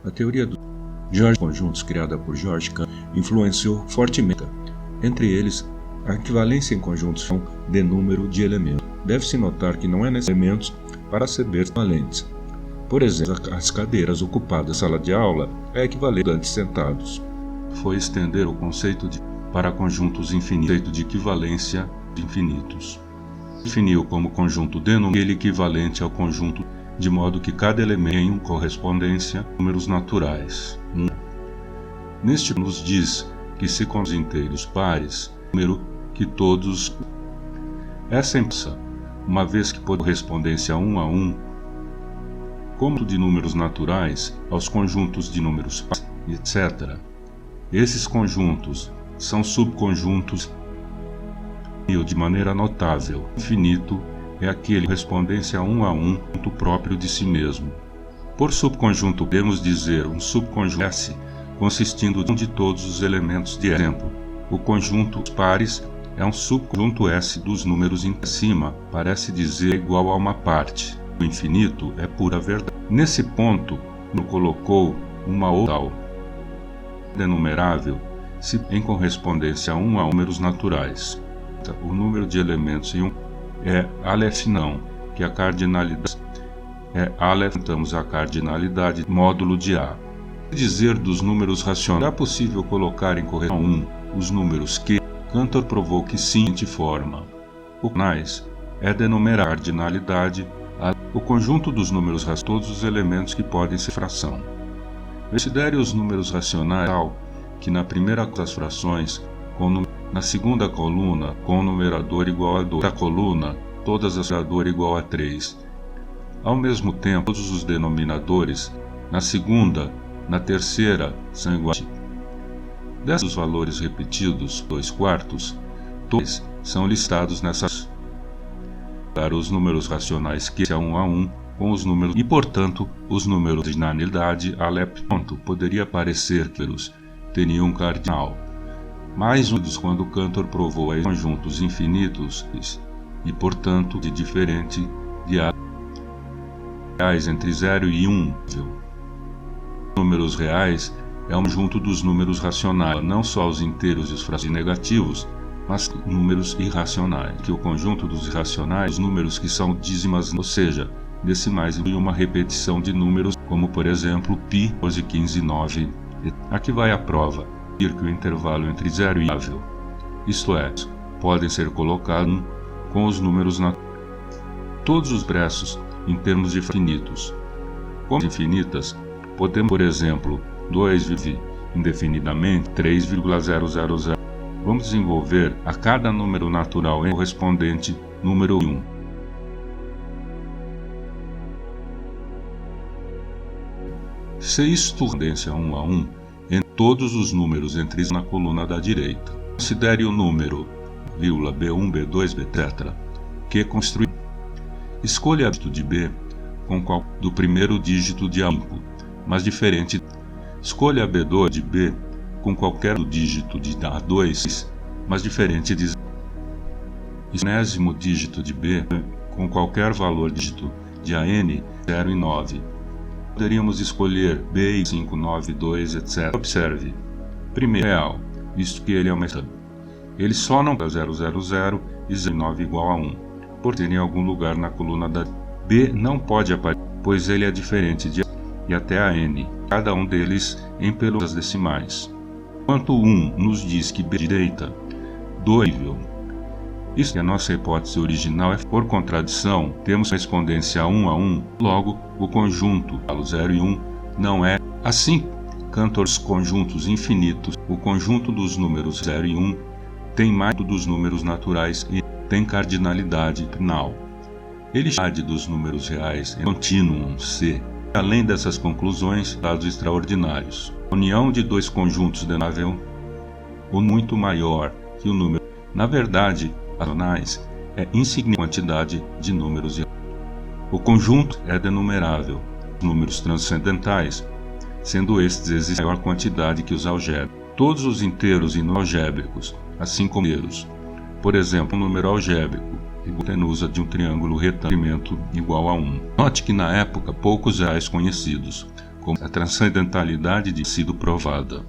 A teoria dos conjuntos criada por George Cantor influenciou fortemente. Entre eles, a equivalência em conjuntos de número de elementos. Deve-se notar que não é necessário elementos para saber equivalentes. Por exemplo, as cadeiras ocupadas na sala de aula é equivalente a estudantes sentados. Foi estender o conceito para conjuntos infinitos, conceito de equivalência de infinitos. Definiu como conjunto aquele equivalente ao conjunto, de modo que cada elemento tem uma correspondência a números naturais. Neste nos diz que se com os inteiros pares, número que todos. Essa imprensa, uma vez que por correspondência 1 a 1, como de números naturais aos conjuntos de números pares, etc. Esses conjuntos são subconjuntos de maneira notável. Infinito é aquele correspondência 1 a 1 ponto próprio de si mesmo. Por subconjunto podemos dizer um subconjunto S consistindo de todos os elementos de exemplo. O conjunto pares é um subconjunto S dos números em cima, parece dizer igual a uma parte. O infinito é pura verdade. Nesse ponto, colocou uma outra denumerável se em correspondência 1 a números naturais. O número de elementos em 1 é Aleph não, que a cardinalidade é Aleph, temos a cardinalidade módulo de A. Dizer dos números racionais, é possível colocar em correção 1 os números que Cantor provou que sim de forma. O racionais é denumerar a cardinalidade, o conjunto dos números racionais, todos os elementos que podem ser fração. Considere os números racionais tal que na primeira das frações, na segunda coluna, com o numerador igual a 2, na coluna, todas as numerador igual a 3. Ao mesmo tempo, todos os denominadores, na segunda, na terceira, são iguais. Desses valores repetidos, 2/4, todos são listados nessas. Para os números racionais que são 1 a 1, com os números e, portanto, os números de cardinalidade, Aleph, poderia parecer que eles teriam um cardinal. Mais um dos quando Cantor provou a conjuntos infinitos e, portanto, de diferente de reais entre 0 e 1. Números reais é um conjunto dos números racionais, não só os inteiros e os frações negativos, mas números irracionais. Que o conjunto dos irracionais, os números que são dízimas, ou seja, decimais, e uma repetição de números, como por exemplo π, 12, 15, 9. Aqui vai a prova. Que o intervalo entre 0 e 1, isto é, podem ser colocados com os números todos os expressos em termos de infinitos. Como infinitas, podemos, por exemplo, 2 vive indefinidamente 3,000. Vamos desenvolver a cada número natural em correspondente número 1. Se isto correspondência 1 a 1, em todos os números entre na coluna da direita. Considere o número, B1, B2, etc. que construi. Escolha o dígito de B com qual do primeiro dígito de A5, mas diferente. Escolha B2 de B com qualquer dígito de A2, mas diferente de 20º dígito de B com qualquer valor dígito de AN 0 e 9. Poderíamos escolher B, 5, 9, 2, etc. Observe. Primeiro real, visto que ele é uma metade. Ele só não dá 000 e 9 igual a 1, por ter em algum lugar na coluna da B não pode aparecer, pois ele é diferente de A e até a N, cada um deles em pelas decimais. Enquanto 1 nos diz que B é direita, 2 isso é a nossa hipótese original, é por contradição, temos correspondência 1 a 1, logo o conjunto 0 e 1 não é assim. Cantor conjuntos infinitos, o conjunto dos números 0 e 1 tem mais dos números naturais e tem cardinalidade final. Ele chama dos números reais em continuum C. Além dessas conclusões, dados extraordinários. A união de dois conjuntos denumerável ou muito maior que o número. Na verdade, racionais é insignificante quantidade de números. O conjunto é denumerável, números transcendentais, sendo estes existem maior quantidade que os algébricos. Todos os inteiros e não algébricos, assim como inteiros. Por exemplo, um número algébrico, hipotenusa de um triângulo retângulo igual a 1. Note que na época poucos reais conhecidos, como a transcendentalidade de sido provada.